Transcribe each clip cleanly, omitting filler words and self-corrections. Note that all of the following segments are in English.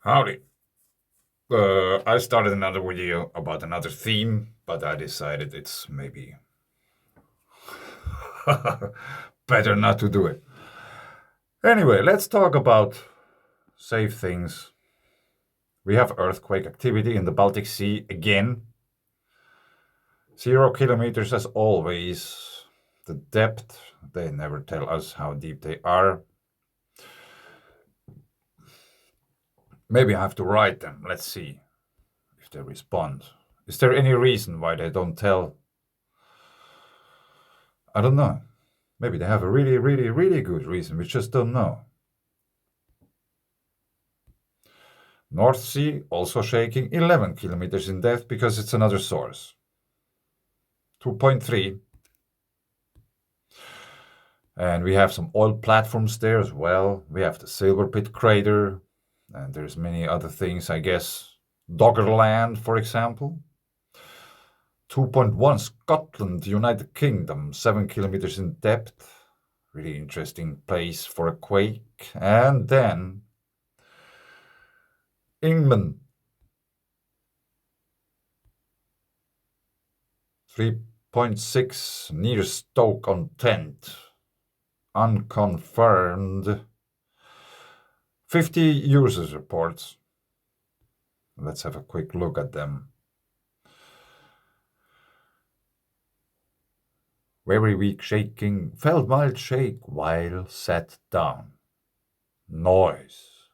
Howdy. I started another video about another theme, but I decided it's maybe better not to do it. Anyway, let's talk about safe things. We have earthquake activity in the Baltic Sea again. 0 kilometers as always. The depth, they never tell us how deep they are. Maybe I have to write them. Let's see if they respond. Is there any reason why they don't tell? I don't know. Maybe they have a really, really, really good reason. We just don't know. North Sea also shaking 11 kilometers in depth because it's another source. 2.3. And we have some oil platforms there as well. We have the Silver Pit crater. And there's many other things, I guess. Doggerland, for example. 2.1 Scotland, United Kingdom, 7 kilometers in depth. Really interesting place for a quake. And then Inglann, 3.6 near Stoke-on-Trent, unconfirmed. 50 users reports. Let's have a quick look at them. Very weak shaking, felt mild shake while sat down. Noise.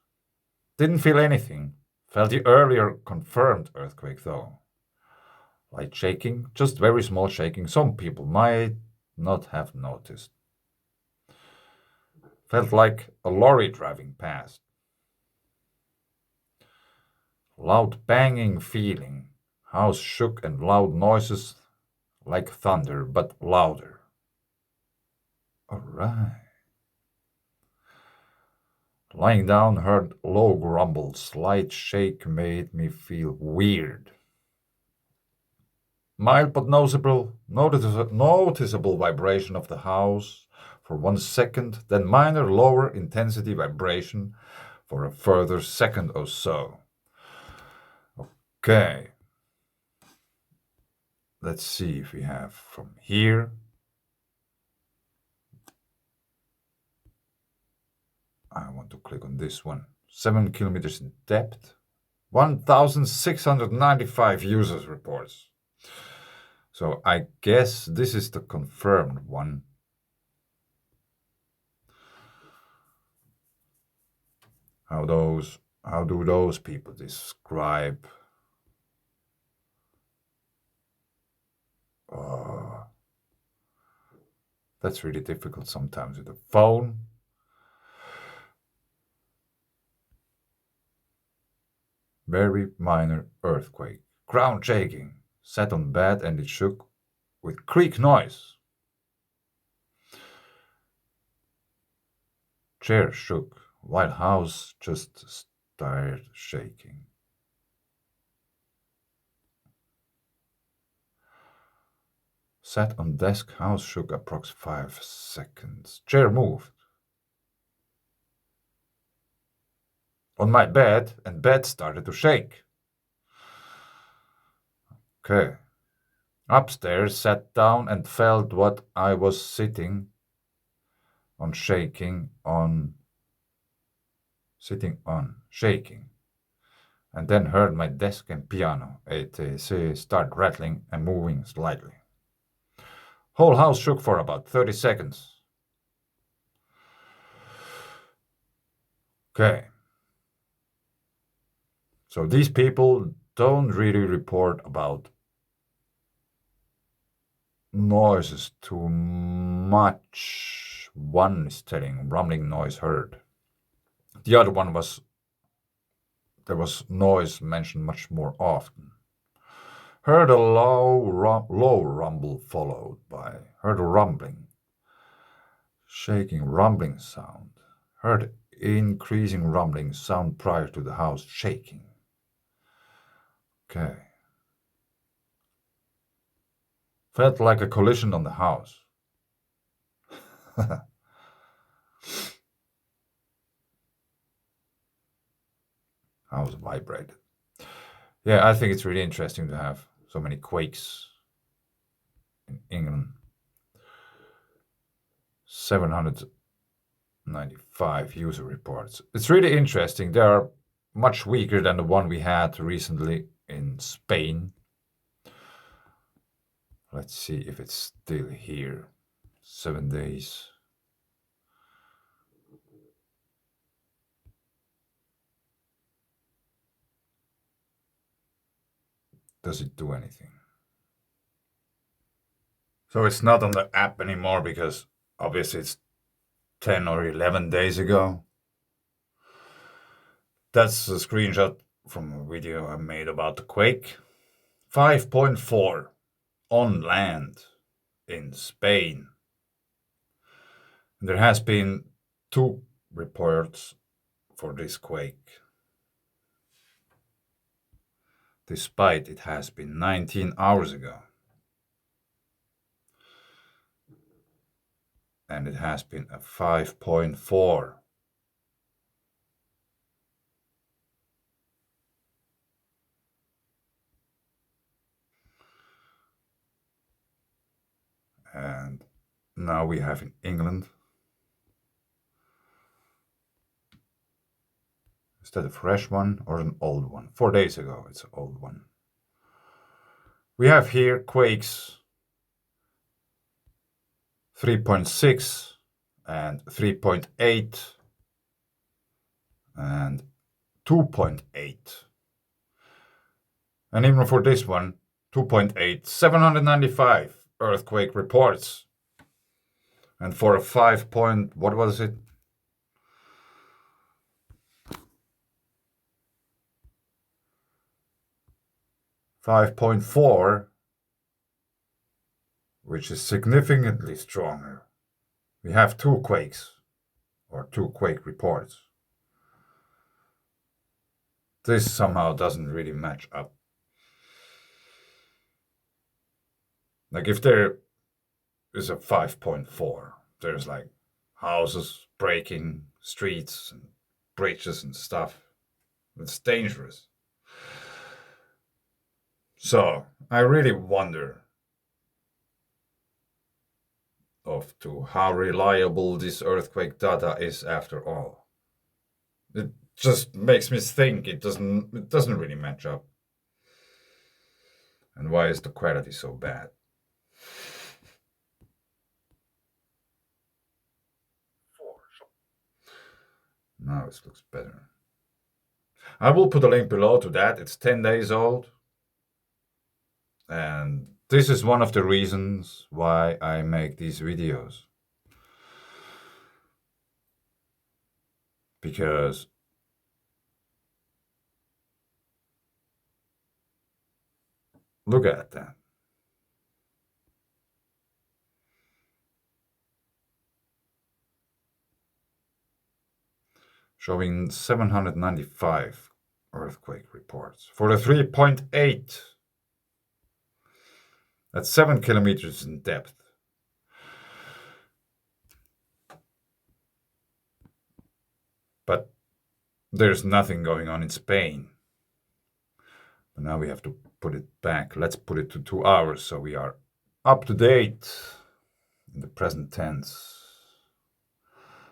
Didn't feel anything. Felt the earlier confirmed earthquake though. Light shaking, just very small shaking. Some people might not have noticed. Felt like a lorry driving past. Loud banging feeling. House shook and loud noises like thunder, but louder. All right. Lying down, heard low grumble. Slight shake made me feel weird. Mild but noticeable vibration of the house for 1 second, then minor lower intensity vibration for a further second or so. Okay. Let's see if we have from here. I want to click on this one. 7 kilometers in depth. 1,695 users reports. So I guess this is the confirmed one. How do those people describe? That's really difficult sometimes with the phone. Very minor earthquake. Ground shaking. Sat on bed and it shook with creak noise. Chair shook while house just started shaking. Sat on desk, house shook approx 5 seconds. Chair moved. On my bed, and bed started to shake. Okay. Upstairs, sat down and felt what I was sitting on, shaking. And then heard my desk and piano, etc., start rattling and moving slightly. Whole house shook for about 30 seconds. Okay. So these people don't really report about noises too much. One is telling rumbling noise heard. The other one was there was noise mentioned much more often. Heard a low rumble followed by heard a rumbling, shaking rumbling sound. Heard increasing rumbling sound prior to the house shaking. Okay. Felt like a collision on the house. House vibrated. Yeah, I think it's really interesting to have so many quakes in England. 795 user reports. It's really interesting. They are much weaker than the one we had recently in Spain. Let's see if it's still here. 7 days. Does it do anything? So it's not on the app anymore because obviously it's 10 or 11 days ago. That's a screenshot from a video I made about the quake. 5.4 on land in Spain. There has been 2 reports for this quake, despite it has been 19 hours ago. And it has been a 5.4. And now we have in England. Is that a fresh one or an old one? 4 days ago, it's an old one. We have here quakes 3.6 and 3.8 and 2.8. And even for this one, 2.8, 795 earthquake reports. And for a 5 point, what was it? 5.4, which is significantly stronger. We have 2 quakes, or 2 quake reports. This somehow doesn't really match up. Like if there is a 5.4, there's like houses breaking, streets and bridges and stuff. It's dangerous. So I really wonder of to how reliable this earthquake data is after all. It just makes me think it doesn't really match up. And why is the quality so bad? Now it looks better. I will put a link below to that. It's 10 days old. And this is one of the reasons why I make these videos. Because look at that. Showing 795 earthquake reports. For the 3.8, that's 7 kilometers in depth. But there's nothing going on in Spain. But now we have to put it back. Let's put it to 2 hours so we are up to date in the present tense.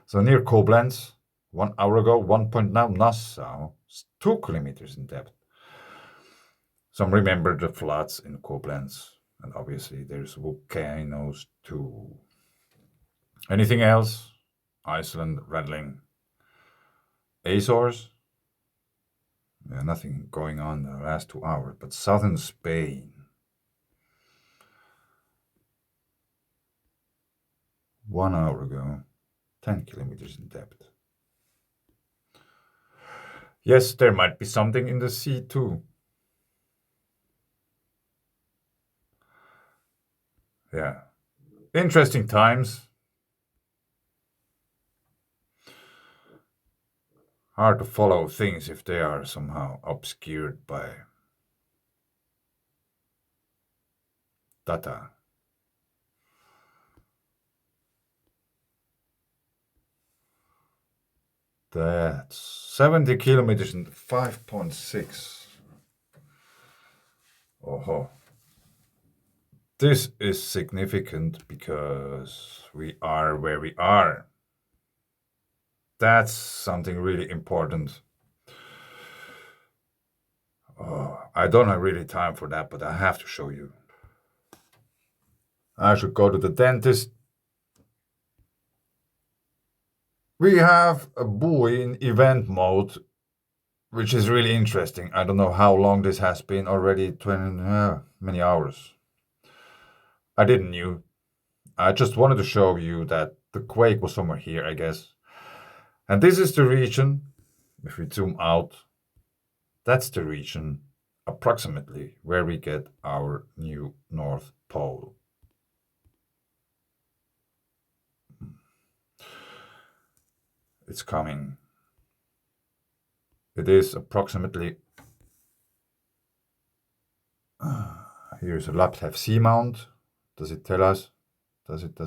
So near Koblenz, 1 hour ago, 1.9 Nassau, 2 kilometers in depth. Some remember the floods in Koblenz, and obviously there's volcanoes too. Anything else? Iceland rattling. Azores? Yeah, nothing going on the last 2 hours, but southern Spain. 1 hour ago, 10 kilometers in depth. Yes, there might be something in the sea too. Yeah. Interesting times. Hard to follow things if they are somehow obscured by data. That's 70 kilometers and 5.6. Oh, this is significant because we are where we are. That's something really important. Oh, I don't have really time for that, but I have to show you. I should go to the dentist. We have a buoy in event mode, which is really interesting. I don't know how long this has been already, 20 many hours. I didn't knew. I just wanted to show you that the quake was somewhere here, I guess. And this is the region. If we zoom out, that's the region approximately where we get our new North Pole. It's coming. It is approximately. Here's a Laptop seamount. Does it tell us? Does it?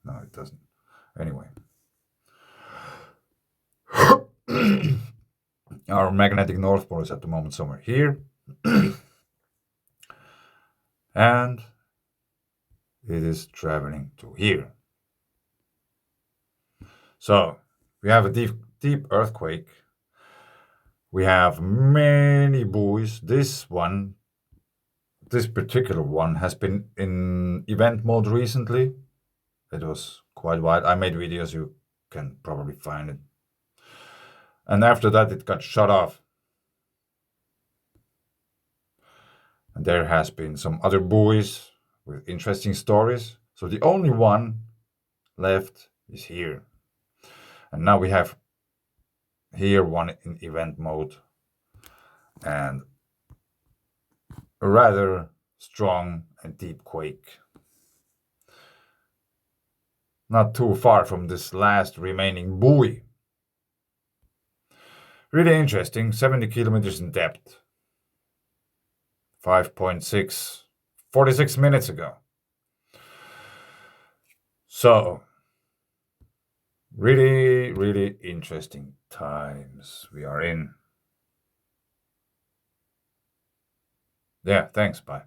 No, it doesn't. Anyway. Our magnetic North Pole is at the moment somewhere here. And it is traveling to here. So we have a deep earthquake. We have many buoys. This particular one has been in event mode recently. It was quite wide. I made videos, you can probably find it. And after that, it got shut off. And there has been some other buoys with interesting stories. So the only one left is here. And now we have here one in event mode and a rather strong and deep quake. Not too far from this last remaining buoy. Really interesting, 70 kilometers in depth. 5.6, 46 minutes ago. So, really, really interesting times we are in. Yeah, thanks, bye.